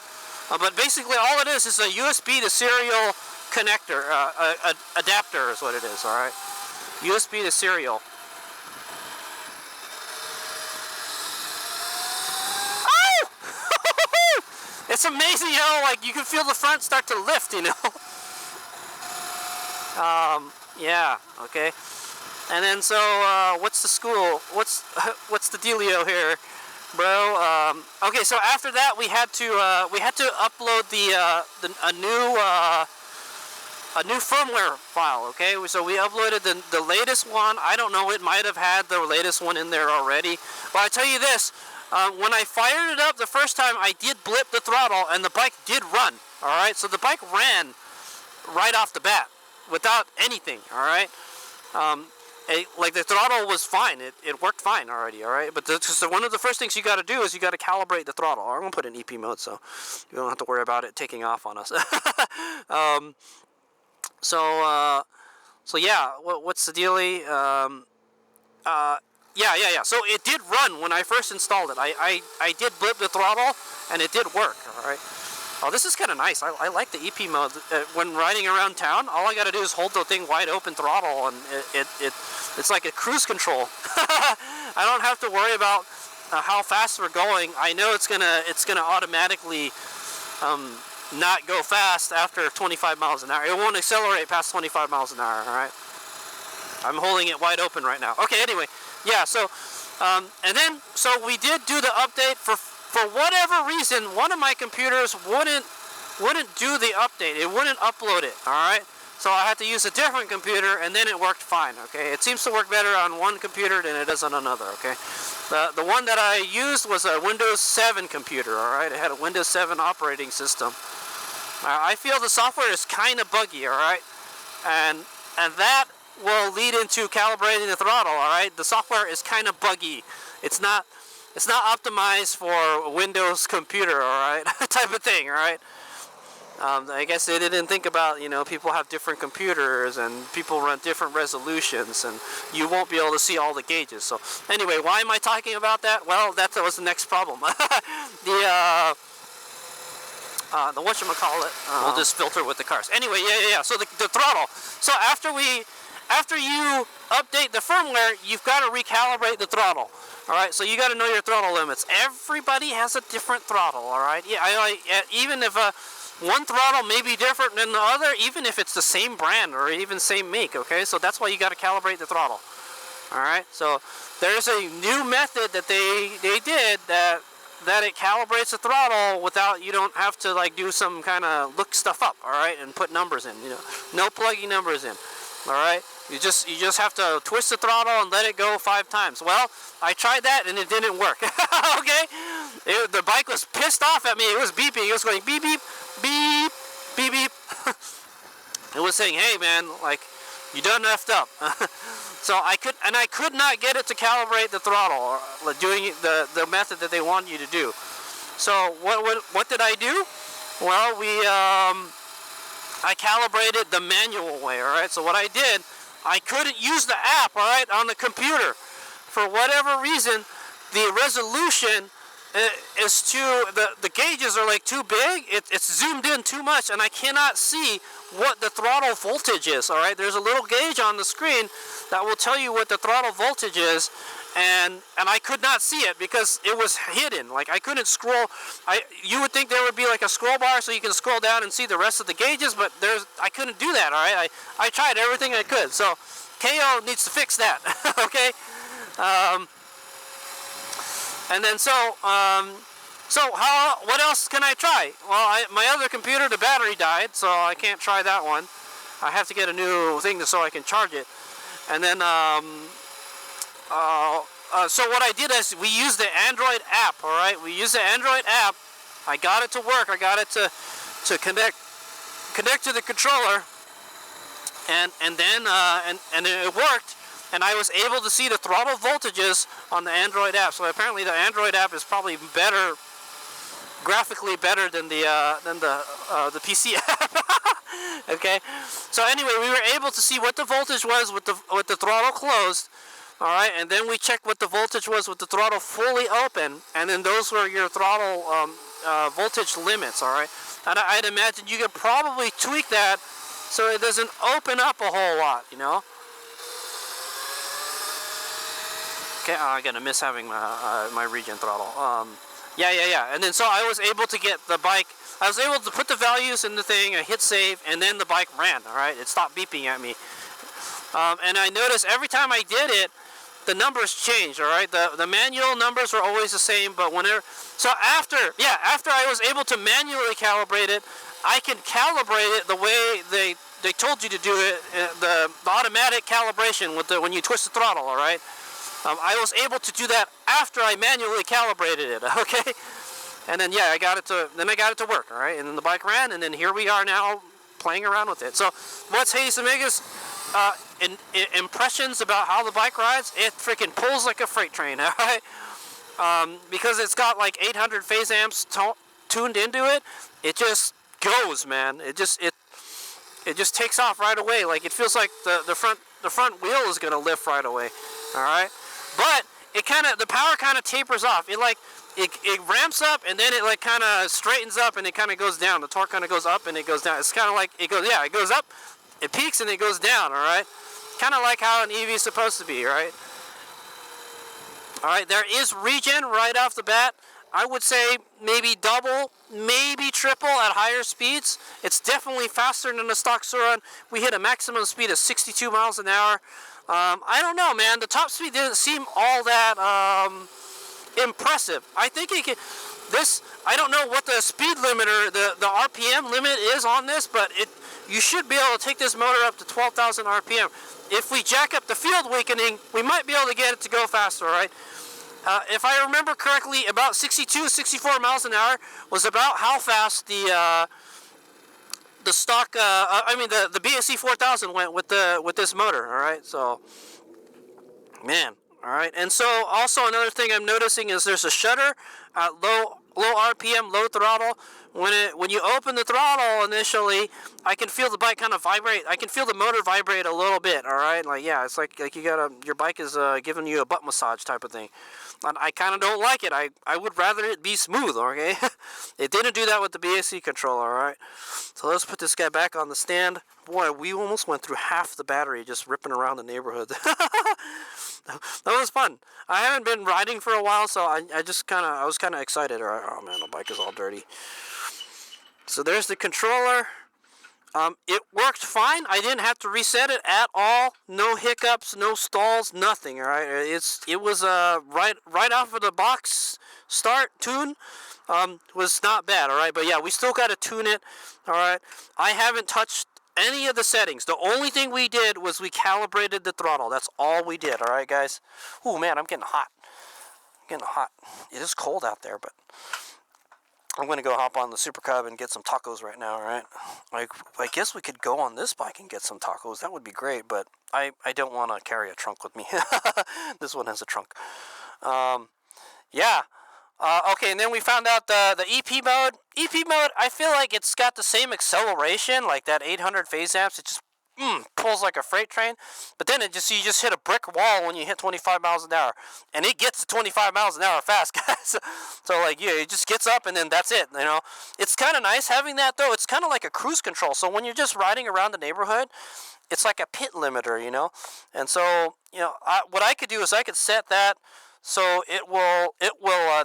But basically, all it is a USB to serial connector, adapter is what it is. All right. USB to serial. It's amazing how you can feel the front start to lift, you know. Yeah, okay. And then so what's the school? What's the dealio here, bro? Okay, so after that we had to upload a new firmware file. Okay, so we uploaded the latest one. I don't know, it might have had the latest one in there already, but I tell you this. When I fired it up the first time, I did blip the throttle, and the bike did run. All right, so the bike ran right off the bat without anything. All right, the throttle was fine. It worked fine already. All right, but one of the first things you got to do is you got to calibrate the throttle. I'm gonna put it in EP mode, so you don't have to worry about it taking off on us. So yeah, what's the dealie? Yeah. So it did run when I first installed it. I did blip the throttle, and it did work. All right. Oh, this is kind of nice. I like the EP mode. When riding around town, all I got to do is hold the thing wide open throttle, and it's like a cruise control. I don't have to worry about how fast we're going. I know it's gonna automatically not go fast after 25 miles an hour. It won't accelerate past 25 miles an hour. All right. I'm holding it wide open right now. Okay. Anyway. Yeah, so, and then, so we did do the update. For whatever reason, one of my computers wouldn't do the update. It wouldn't upload it, all right? So I had to use a different computer, and then it worked fine, okay? It seems to work better on one computer than it does on another, okay? The one that I used was a Windows 7 computer, all right? It had a Windows 7 operating system. I feel the software is kind of buggy, all right? And that will lead into calibrating the throttle. All right, the software is kind of buggy. It's not optimized for a Windows computer. All right, type of thing. All right. I guess they didn't think about, people have different computers and people run different resolutions, and you won't be able to see all the gauges. So anyway, why am I talking about that? Well, that was the next problem. The whatchamacallit, we'll just filter with the cars. Anyway, yeah. So the throttle. So after you update the firmware, you've got to recalibrate the throttle. All right, so you got to know your throttle limits. Everybody has a different throttle. All right, yeah. Even if one throttle may be different than the other, even if it's the same brand or even same make. Okay, so that's why you got to calibrate the throttle. All right, so there's a new method that they did that it calibrates the throttle without, you don't have to do some kind of look stuff up. All right, and put numbers in. No plugging numbers in. All right, you just have to twist the throttle and let it go 5 times. Well, I tried that and it didn't work. Okay, the bike was pissed off at me. It was beeping. It was going beep beep beep beep beep. It was saying, "Hey man, you done effed up." So I could not get it to calibrate the throttle, doing the method that they want you to do. So what did I do? Well, I calibrated the manual way, all right? So what I did, I couldn't use the app, all right, on the computer. For whatever reason, the resolution is too, the gauges are like too big. It's zoomed in too much, and I cannot see what the throttle voltage is, all right? There's a little gauge on the screen that will tell you what the throttle voltage is, and I could not see it because it was hidden. Like, I couldn't scroll. You would think there would be like a scroll bar so you can scroll down and see the rest of the gauges, but I couldn't do that, all right? I tried everything I could, so KO needs to fix that, okay? And then what else can I try? Well, my other computer, the battery died, so I can't try that one. I have to get a new thing so I can charge it. And then, so what I did is we used the Android app, all right? We used the Android app. I got it to work. I got it to connect to the controller, and then it worked. And I was able to see the throttle voltages on the Android app. So apparently the Android app is probably better, graphically better than the PC app. Okay. So anyway, we were able to see what the voltage was with the throttle closed. All right, and then we checked what the voltage was with the throttle fully open, and then those were your throttle voltage limits. All right, and I'd imagine you could probably tweak that so it doesn't open up a whole lot, you know. Okay, I'm gonna miss having my regen throttle. Yeah. And then so I was able to get the bike. I was able to put the values in the thing. I hit save, and then the bike ran. All right, it stopped beeping at me. And I noticed every time I did it, the numbers changed. All right, the manual numbers are always the same, but after I was able to manually calibrate it, I can calibrate it the way they told you to do it. The automatic calibration when you twist the throttle. All right. I was able to do that after I manually calibrated it, okay? And then I got it to work, all right? And then the bike ran, and then here we are now playing around with it. So what's Hayes Omega's impressions about how the bike rides? It freaking pulls like a freight train, all right? Because it's got like 800 phase amps tuned into it. It just goes, man. It just takes off right away. Like, it feels like the front wheel is gonna lift right away, all right? But the power kind of tapers off. It ramps up, and then it like kind of straightens up, and it kind of goes down. The torque kind of goes up and it goes down. It's kind of like it goes up, it peaks, and it goes down. All right, kind of like how an EV is supposed to be. Right. All right. There is regen right off the bat. I would say maybe double, maybe triple at higher speeds. It's definitely faster than the stock Suron. We hit a maximum speed of 62 miles an hour. I don't know, man. The top speed didn't seem all that impressive. I think I don't know what the speed limiter, the RPM limit is on this, but you should be able to take this motor up to 12,000 RPM. If we jack up the field weakening, we might be able to get it to go faster, all right? If I remember correctly, about 62, 64 miles an hour was about how fast the stock, the BSC 4000 went with this motor. All right, so man, all right, and so also another thing I'm noticing is there's a shutter at low RPM, low throttle. When you open the throttle initially, I can feel the bike kind of vibrate. I can feel the motor vibrate a little bit. All right, it's like your bike is giving you a butt massage type of thing. And I kind of don't like it. I would rather it be smooth, okay? It didn't do that with the BSC controller, all right? So let's put this guy back on the stand. Boy, we almost went through half the battery just ripping around the neighborhood. That was fun. I haven't been riding for a while, so I was kind of excited. All right, oh man, the bike is all dirty. So there's the controller. It worked fine. I didn't have to reset it at all. No hiccups, no stalls, nothing. All right, it was right off of the box start tune. Was not bad. All right, but yeah, we still got to tune it. All right, I haven't touched any of the settings. The only thing we did was we calibrated the throttle. That's all we did. All right, guys. Oh man, I'm getting hot. It is cold out there, but I'm going to go hop on the Super Cub and get some tacos right now, all right? I guess we could go on this bike and get some tacos. That would be great, but I don't want to carry a trunk with me. This one has a trunk. Okay, and then we found out the EP mode. EP mode, I feel like it's got the same acceleration, like that 800 phase amps. It just pulls like a freight train, but then you just hit a brick wall when you hit 25 miles an hour, and it gets to 25 miles an hour fast, guys. So like, yeah, it just gets up, and then that's it. It's kind of nice having that though. It's kind of like a cruise control. So when you're just riding around the neighborhood, it's like a pit limiter. And so what I could do is I could set that so it will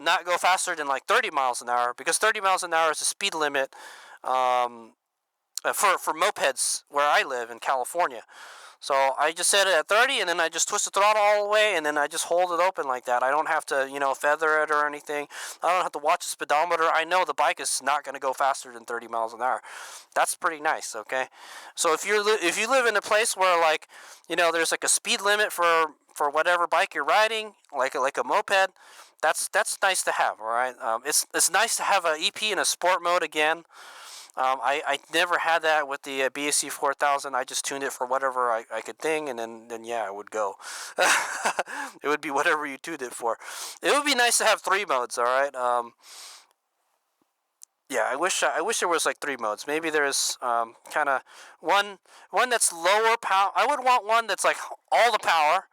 not go faster than like 30 miles an hour, because 30 miles an hour is the speed limit for mopeds where I live in California. So I just set it at 30, and then I just twist the throttle all the way, and then I just hold it open like that. I don't have to, feather it or anything. I don't have to watch the speedometer. I know the bike is not going to go faster than 30 miles an hour. That's pretty nice, okay? So if you live in a place where, like, there's like a speed limit for whatever bike you're riding, like a moped, that's nice to have, all right? It's nice to have an EP in a sport mode again. I never had that with the BSC 4000. I just tuned it for whatever I could think, and then yeah, I would go. It would be whatever you tuned it for. It would be nice to have 3 modes, all right? Yeah, I wish there was like 3 modes. Maybe there's kind of one that's lower power. I would want one that's like all the power.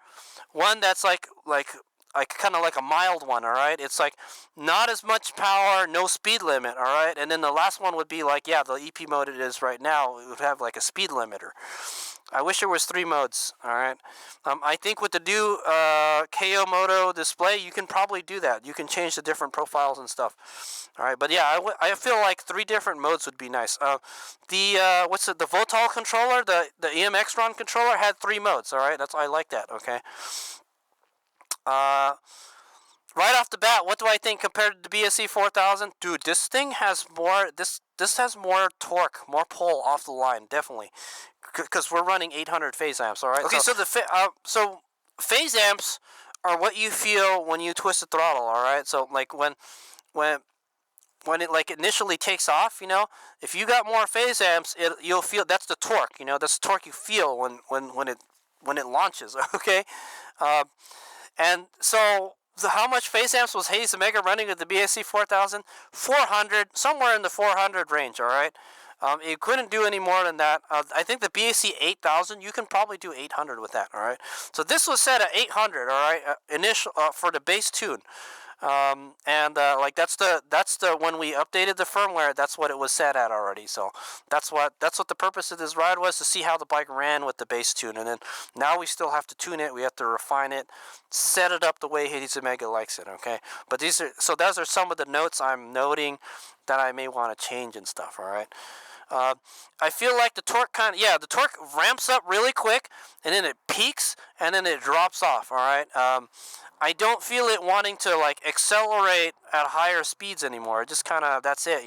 One that's like kind of like a mild one, all right? It's like not as much power, no speed limit, all right? And then the last one would be like, yeah, the EP mode it is right now, it would have like a speed limiter. I wish there was 3 modes, all right? I think with the new KO Moto display, you can probably do that. You can change the different profiles and stuff, all right? But yeah, I feel like 3 different modes would be nice. The Votal controller, the EMX-Tron controller had 3 modes, all right? I like that, okay? Right off the bat, what do I think compared to the BSC 4000? Dude, this thing has more. This has more torque, more pull off the line, definitely, because we're running 800 phase amps. All right. Okay, so phase amps are what you feel when you twist the throttle. All right. So like when it like initially takes off, if you got more phase amps, you'll feel that's the torque. That's the torque you feel when it launches. Okay. And so, how much phase amps was Hades Omega running with the BSC 4000? 400, somewhere in the 400 range, all right? It couldn't do any more than that. I think the BSC 8000, you can probably do 800 with that, all right? So this was set at 800, all right, for the base tune. Like that's the when we updated the firmware, that's what it was set at already. So that's what the purpose of this ride was, to see how the bike ran with the base tune, and then now we still have to tune it. We have to refine it, set it up the way Hades Omega likes it. Okay, but those are some of the notes I'm noting that I may want to change and stuff. All right. I feel like the torque the torque ramps up really quick, and then it peaks, and then it drops off. All right. I don't feel it wanting to like accelerate at higher speeds anymore. It just kind of, that's it,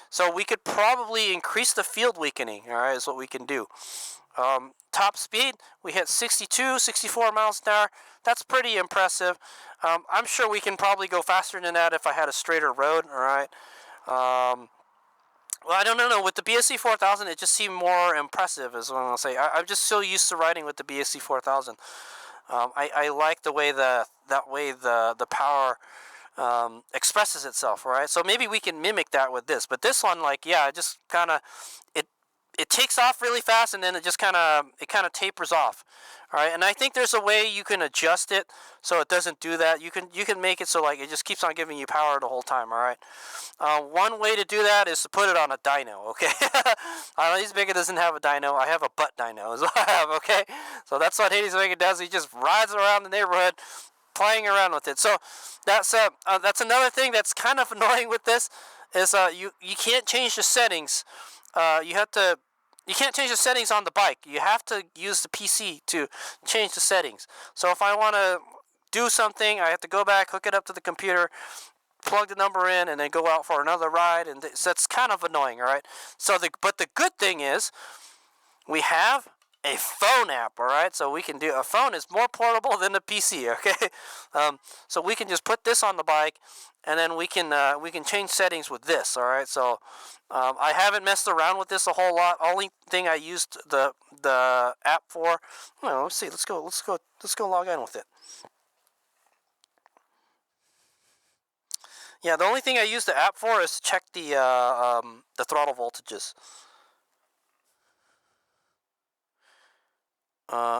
So we could probably increase the field weakening, all right, is what we can do. Top speed, we hit 62, 64 miles an hour. That's pretty impressive. I'm sure we can probably go faster than that if I had a straighter road, all right. Well, I don't know. With the BSC 4000, it just seemed more impressive, is what I'll say. I'm just so used to riding with the BSC 4000. I like the way the power expresses itself, right? So maybe we can mimic that with this. But this one, like, yeah, it just kind of it takes off really fast, and then it kind of tapers off. All right, and I think there's a way you can adjust it so it doesn't do that. You can make it so like it just keeps on giving you power the whole time. All right. One way to do that is to put it on a dyno. Okay. Hades Omega doesn't have a dyno. I have a butt dyno. Is what I have. Okay. So that's what Hades Omega does. He just rides around the neighborhood, playing around with it. So that's another thing that's kind of annoying with this is you can't change the settings. You can't change the settings on the bike. You have to use the PC to change the settings. So if I want to do something, I have to go back, hook it up to the computer, plug the number in, and then go out for another ride. And so that's kind of annoying, all right? But the good thing is we have a phone app, all right? So we can do, a phone is more portable than a PC, okay? So we can just put this on the bike, and then we can change settings with this, all right? So I haven't messed around with this a whole lot. Only thing I used the app for, well, let's see, let's go log in with it. Yeah, the only thing I use the app for is check the throttle voltages.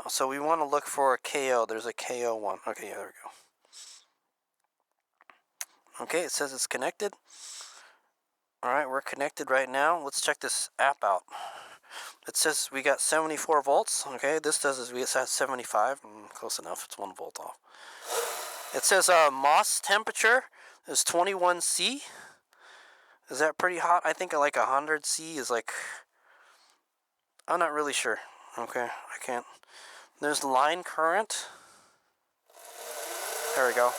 So we want to look for a KO. There's a KO one. Okay, yeah, there we go. Okay, it says it's connected. All right, we're connected right now. Let's check this app out. It says we got 74 volts. Okay, this does is we at 75. Close enough. It's 1 volt off. It says MOS temperature is 21 C. Is that pretty hot? I think like 100 C is like. I'm not really sure. Okay, I can't. There's line current. There we go.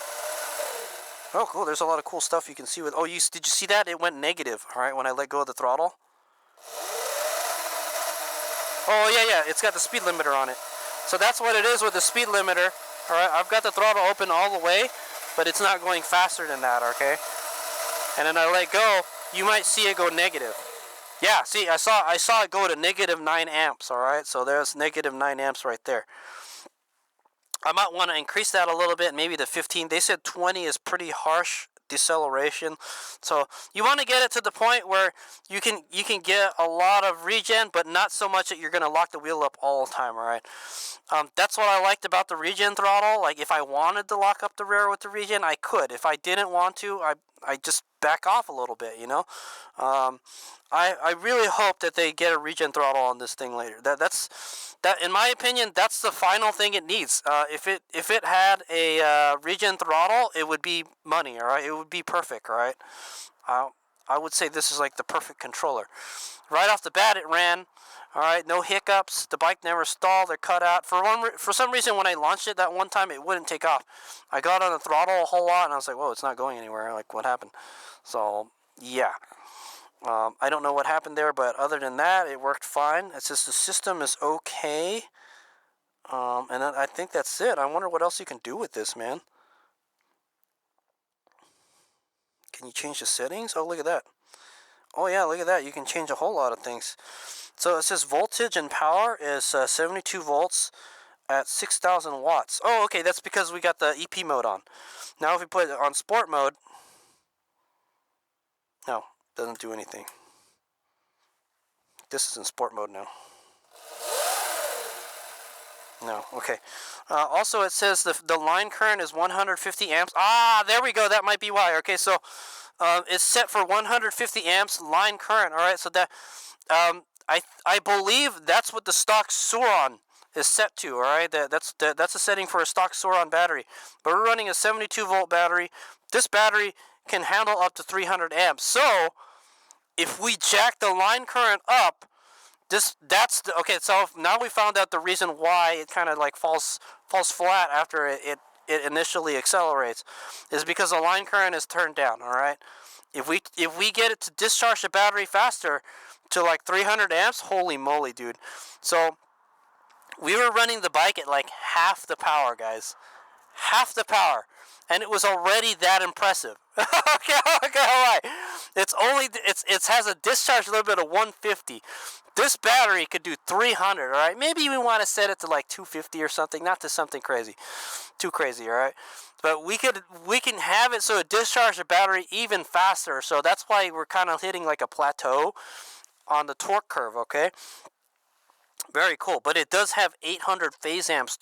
Oh, cool. There's a lot of cool stuff you can see with. Oh, did you see that? It went negative. All right, when I let go of the throttle. Oh yeah, it's got the speed limiter on it. So that's what it is with the speed limiter. All right, I've got the throttle open all the way, but it's not going faster than that. Okay. And then I let go. You might see it go negative. Yeah, see, I saw it go to negative 9 amps. All right, so there's negative 9 amps right there. I might want to increase that a little bit, maybe to 15. They said 20 is pretty harsh deceleration. So you want to get it to the point where you can get a lot of regen, but not so much that you're going to lock the wheel up all the time, all right? That's what I liked about the regen throttle. Like if I wanted to lock up the rear with the regen, I could. If I didn't want to, I just back off a little bit, you know? I really hope that they get a regen throttle on this thing later. That in my opinion, that's the final thing it needs. If it had a regen throttle, it would be money. All right, it would be perfect. All right, I would say this is like the perfect controller. Right off the bat, it ran. All right, no hiccups. The bike never stalled or cut out. For some reason, when I launched it that one time, it wouldn't take off. I got on the throttle a whole lot, and I was like, "Whoa, it's not going anywhere." Like, what happened? So yeah. I don't know what happened there, but other than that, it worked fine. It says the system is okay. And I think that's it. I wonder what else you can do with this, man. Can you change the settings? Oh, look at that. Oh, yeah, look at that. You can change a whole lot of things. So it says voltage and power is 72 volts at 6,000 watts. Oh, okay, that's because we got the EP mode on. Now if we put it on sport mode, no, doesn't do anything. This is in sport mode now. No, okay. Also, it says the line current is 150 amps. Ah, there we go. That might be why. Okay, so it's set for 150 amps line current. All right, so that I believe that's what the stock Suron is set to. All right, that's a setting for a stock Suron battery. But we're running a 72 volt battery. This battery can handle up to 300 amps. So if we jack the line current up, okay. So now we found out the reason why it kind of like falls flat after it initially accelerates, is because the line current is turned down. All right. If we get it to discharge the battery faster to like 300 amps, holy moly, dude. So we were running the bike at like half the power, guys. Half the power, and it was already that impressive. okay, all right. It has a discharge limit of 150. This battery could do 300. All right, maybe we want to set it to like 250 or something, not to something crazy, too crazy. All right, but we can have it so it discharges the battery even faster. So that's why we're kind of hitting like a plateau on the torque curve. Okay, very cool. But it does have 800 phase amps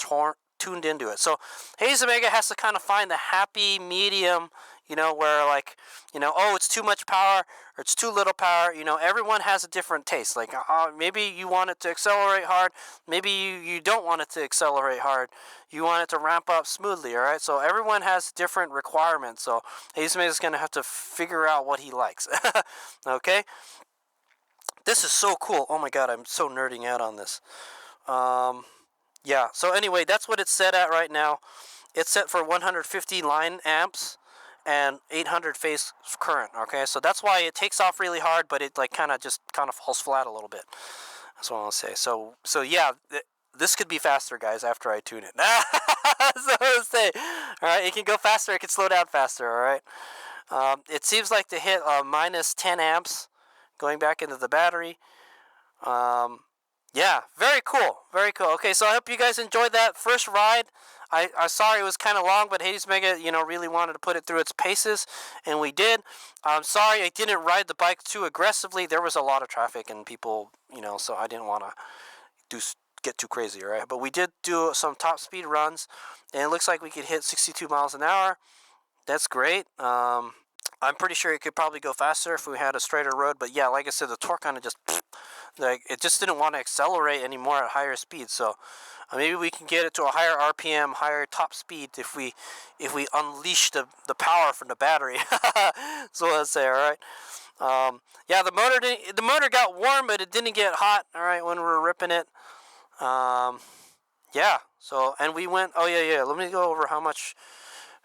tuned into it. So Hayes Omega has to kind of find the happy medium, you know, where like, you know, oh, it's too much power or it's too little power. You know, everyone has a different taste. Like maybe you want it to accelerate hard. Maybe you don't want it to accelerate hard. You want it to ramp up smoothly, all right? So everyone has different requirements. So Hayes Omega is going to have to figure out what he likes. Okay? This is so cool. Oh my God, I'm so nerding out on this. Yeah, so anyway, that's what it's set at right now. It's set for 150 line amps and 800 phase current, okay? So that's why it takes off really hard, but it like kind of falls flat a little bit. That's what I'll say. So yeah, this could be faster, guys, after I tune it. So I'll say, all right, it can go faster, it can slow down faster, all right? It seems like to hit minus 10 amps going back into the battery. Yeah, very cool. Very cool. Okay, so I hope you guys enjoyed that first ride I sorry it was kind of long, but Hades Mega, really wanted to put it through its paces, and we did. I'm sorry I didn't ride the bike too aggressively. There was a lot of traffic and people, so I didn't want to get too crazy, all right? But we did do some top speed runs, and it looks like we could hit 62 miles an hour. That's great. I'm pretty sure it could probably go faster if we had a straighter road, but yeah, like I said, the torque kind of just it just didn't want to accelerate anymore at higher speeds. So maybe we can get it to a higher RPM, higher top speed if we unleash the power from the battery. So let's say, all right. Yeah, the motor got warm, but it didn't get hot. All right, when we were ripping it. Yeah. So and we went. Oh yeah. Let me go over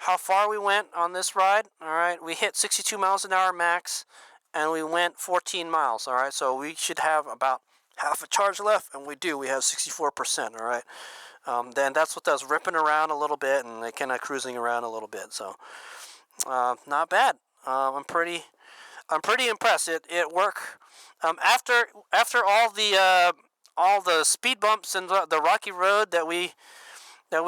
how far we went on this ride. All right, we hit 62 miles an hour max, and we went 14 miles. All right, so we should have about half a charge left, and we do. We have 64%. All right, then that's what does ripping around a little bit and kind of cruising around a little bit. So not bad. I'm pretty impressed. It worked. After all the speed bumps and the rocky road that we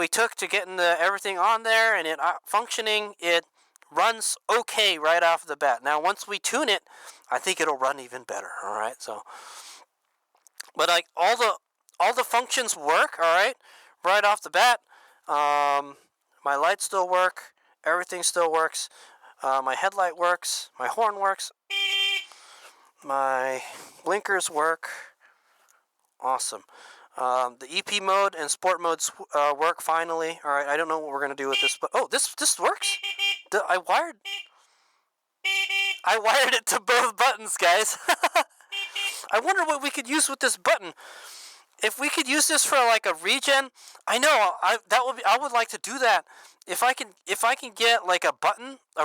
took to getting everything on there and it functioning, it runs okay right off the bat. Now, once we tune it, I think it'll run even better. All right, so, but like all the functions work. All right off the bat. My lights still work. Everything still works. My headlight works. My horn works. My blinkers work. Awesome. The EP mode and sport modes work finally. All right, I don't know what we're gonna do with this, but this works. I wired it to both buttons, guys. I wonder what we could use with this button. If we could use this for like a regen, I would like to do that. If I can get like a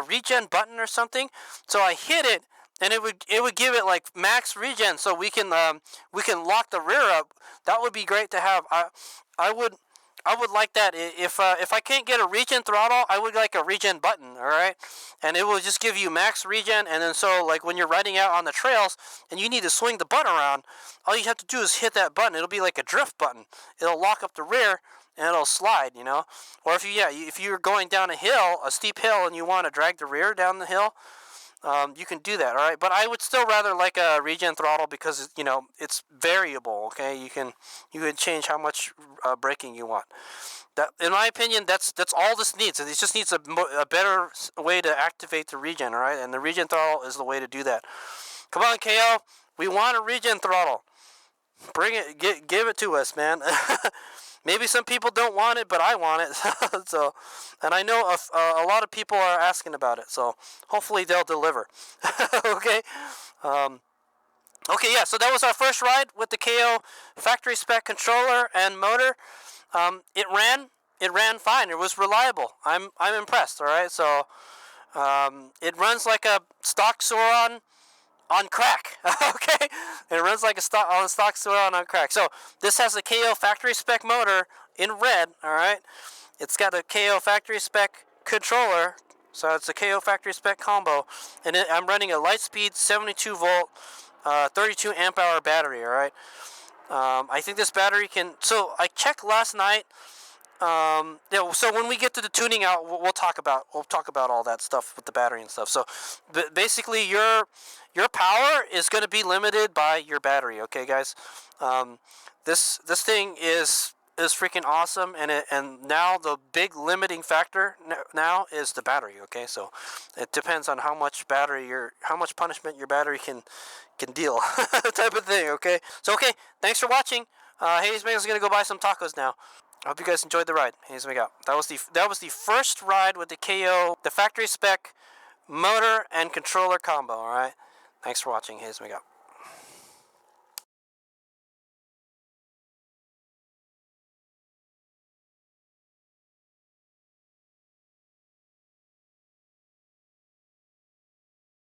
regen button or something, so I hit it. And it would give it like max regen, so we can lock the rear up. That would be great to have. I would like that. If I can't get a regen throttle, I would like a regen button. All right, and it will just give you max regen. And then so like when you're riding out on the trails and you need to swing the button around, all you have to do is hit that button. It'll be like a drift button. It'll lock up the rear and it'll slide. Or if you're going down a steep hill, and you want to drag the rear down the hill. You can do that, all right. But I would still rather like a regen throttle because it's variable. Okay, you can change how much braking you want. That, in my opinion, that's all this needs. It just needs a better way to activate the regen, all right. And the regen throttle is the way to do that. Come on, KO, we want a regen throttle. Bring it, give it to us, man. Maybe some people don't want it, but I want it. So, and I know a lot of people are asking about it. So hopefully they'll deliver. Okay. Okay. Yeah. So that was our first ride with the KO Factory Spec controller and motor. It ran fine. It was reliable. I'm impressed. All right. So it runs like a stock Sauron on crack. Okay, it runs like a stock Sauron on crack. So this has a KO Factory Spec motor in red. All right, it's got a KO Factory Spec controller, so it's a KO Factory Spec combo, and I'm running a Lightspeed 72 volt 32 amp hour battery. All right, I think this battery can. So I checked last night. So when we get to the tuning out, we'll talk about all that stuff with the battery and stuff. So basically, your power is going to be limited by your battery. Okay, guys. This thing is freaking awesome, and now the big limiting factor now is the battery. Okay, so it depends on how much punishment your battery can deal, type of thing. Okay, so thanks for watching. Hayes Mega's gonna go buy some tacos now. I hope you guys enjoyed the ride. Hayes Mega. That was the first ride with the KO, the factory spec motor and controller combo. All right, thanks for watching. Hayes Mega.